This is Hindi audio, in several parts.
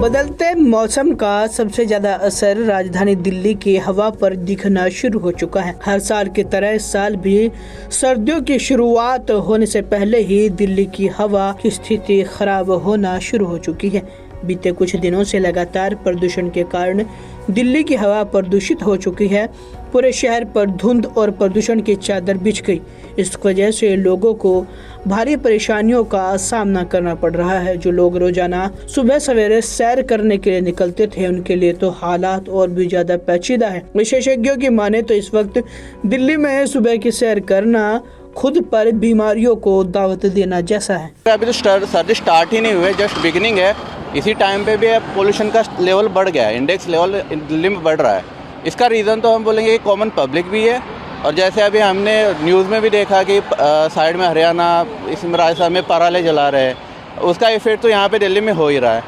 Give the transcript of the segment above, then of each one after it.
बदलते मौसम का सबसे ज्यादा असर राजधानी दिल्ली की हवा पर दिखना शुरू हो चुका है। हर साल की तरह इस साल भी सर्दियों की शुरुआत होने से पहले ही दिल्ली की हवा की स्थिति खराब होना शुरू हो चुकी है। बीते कुछ दिनों से लगातार प्रदूषण के कारण दिल्ली की हवा प्रदूषित हो चुकी है। पूरे शहर पर धुंध और प्रदूषण की चादर बिछ गई। इस वजह से लोगों को भारी परेशानियों का सामना करना पड़ रहा है। जो लोग रोजाना सुबह सवेरे सैर करने के लिए निकलते थे, उनके लिए तो हालात और भी ज्यादा पेचीदा है। विशेषज्ञों की माने तो इस वक्त दिल्ली में सुबह की सैर करना खुद पर बीमारियों को दावत देना जैसा है। अभी तो सर्दी स्टार्ट ही नहीं हुई है, जस्ट बिगिनिंग है। इसी टाइम पे भी पोल्यूशन का लेवल बढ़ गया है, इंडेक्स लेवल दिल्ली में बढ़ रहा है। इसका रीज़न तो हम बोलेंगे कि कॉमन पब्लिक भी है, और जैसे अभी हमने न्यूज़ में भी देखा कि साइड में हरियाणा, इसमें राजस्थान में पराले जला रहे हैं, उसका इफेक्ट तो यहाँ पे दिल्ली में हो ही रहा है।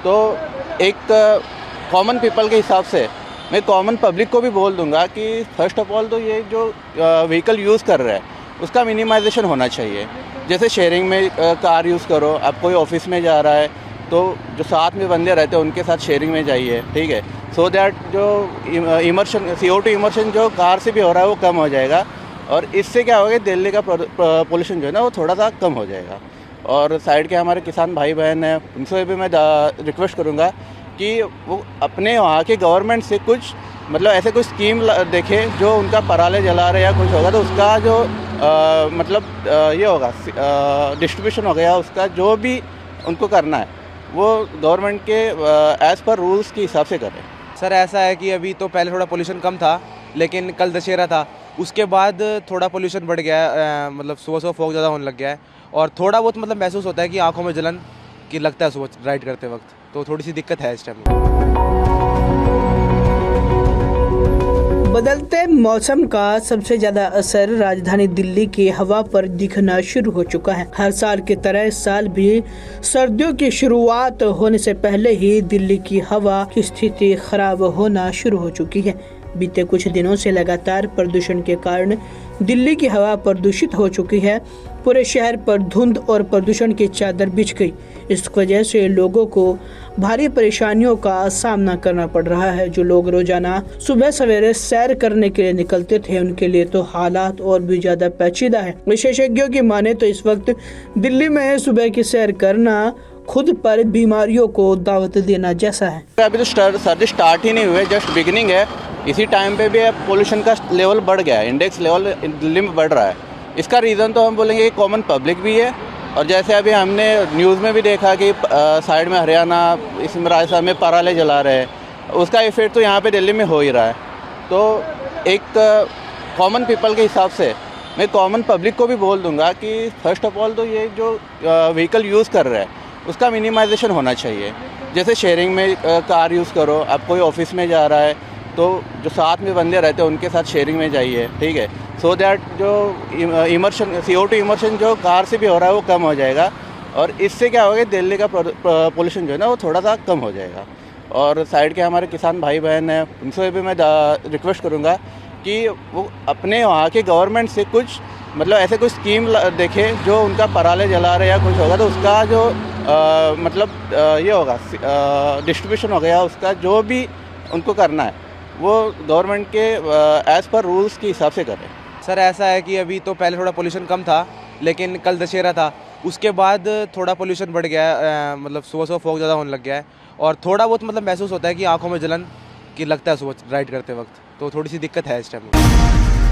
तो एक कॉमन पीपल के हिसाब से मैं कॉमन पब्लिक को भी बोल दूंगा कि फर्स्ट ऑफ ऑल तो ये जो व्हीकल यूज़ कर रहे हैं उसका मिनिमाइजेशन होना चाहिए। जैसे शेयरिंग में कार यूज़ करो, आप कोई ऑफिस में जा रहा है तो जो साथ में बंदे रहते हैं उनके साथ शेयरिंग में जाइए, ठीक है। सो दैट जो इमर्शन CO2 इमर्शन जो कार से भी हो रहा है वो कम हो जाएगा, और इससे क्या होगा, दिल्ली का पोल्यूशन जो है ना वो थोड़ा सा कम हो जाएगा। और साइड के हमारे किसान भाई बहन हैं, उनसे भी मैं रिक्वेस्ट करूँगा कि वो अपने वहाँ के गवर्नमेंट से कुछ मतलब ऐसे कोई स्कीम देखे जो उनका पराले जला रहे या कुछ होगा तो उसका जो ये होगा डिस्ट्रीब्यूशन हो गया, उसका जो भी उनको करना है वो गवर्नमेंट के एज़ पर रूल्स के हिसाब से करें। सर ऐसा है कि अभी तो पहले थोड़ा पोल्यूशन कम था, लेकिन कल दशहरा था, उसके बाद थोड़ा पोल्यूशन बढ़ गया है। मतलब सुबह सुबह फॉग ज़्यादा होने लग गया है, और थोड़ा बहुत मतलब महसूस होता है कि आंखों में जलन की लगता है सुबह राइड करते वक्त, तो थोड़ी सी दिक्कत है इस टाइम। बदलते मौसम का सबसे ज्यादा असर राजधानी दिल्ली की हवा पर दिखना शुरू हो चुका है। हर साल की तरह इस साल भी सर्दियों की शुरुआत होने से पहले ही दिल्ली की हवा की स्थिति खराब होना शुरू हो चुकी है। बीते कुछ दिनों से लगातार प्रदूषण के कारण दिल्ली की हवा प्रदूषित हो चुकी है। पूरे शहर पर धुंध और प्रदूषण की चादर बिछ गई। इस वजह से लोगों को भारी परेशानियों का सामना करना पड़ रहा है। जो लोग रोजाना सुबह सवेरे सैर करने के लिए निकलते थे, उनके लिए तो हालात और भी ज्यादा पेचीदा है। विशेषज्ञों की माने तो इस वक्त दिल्ली में सुबह की सैर करना खुद पर बीमारियों को दावत देना जैसा है। अभी तो सर्दी स्टार्ट ही नहीं हुई है, जस्ट बिगिनिंग है। इसी टाइम पे भी पोल्यूशन का लेवल बढ़ गया है, इंडेक्स लेवल दिल्ली में बढ़ रहा है। इसका रीज़न तो हम बोलेंगे कि कॉमन पब्लिक भी है, और जैसे अभी हमने न्यूज़ में भी देखा कि साइड में हरियाणा, इसमें राजस्थान में पराले जला रहे हैं, उसका इफेक्ट तो यहाँ पे दिल्ली में हो ही रहा है। तो एक कॉमन पीपल के हिसाब से मैं कॉमन पब्लिक को भी बोल दूंगा कि फर्स्ट ऑफ ऑल तो ये जो व्हीकल यूज़ कर रहे हैं उसका मिनिमाइजेशन होना चाहिए। जैसे शेयरिंग में कार यूज़ करो, आप कोई ऑफिस में जा रहा है तो जो साथ में बंदे रहते हैं उनके साथ शेयरिंग में जाइए, ठीक है। सो दैट जो CO2 इमर्शन जो कार से भी हो रहा है वो कम हो जाएगा, और इससे क्या होगा, दिल्ली का पोल्यूशन जो है ना वो थोड़ा सा कम हो जाएगा। और साइड के हमारे किसान भाई बहन हैं, उनसे भी मैं रिक्वेस्ट करूँगा कि वो अपने वहाँ के गवर्नमेंट से कुछ मतलब ऐसे कोई स्कीम देखे जो उनका पराले जला रहे या कुछ होगा तो उसका जो ये होगा डिस्ट्रीब्यूशन हो गया, उसका जो भी उनको करना है वो गवर्नमेंट के एज़ पर रूल्स के हिसाब से करें। सर ऐसा है कि अभी तो पहले थोड़ा पोल्यूशन कम था, लेकिन कल दशहरा था, उसके बाद थोड़ा पोल्यूशन बढ़ गया है। मतलब सुबह सुबह फॉग ज़्यादा होने लग गया है, और थोड़ा बहुत मतलब महसूस होता है कि आंखों में जलन की लगता है सुबह राइड करते वक्त, तो थोड़ी सी दिक्कत है इस टाइम।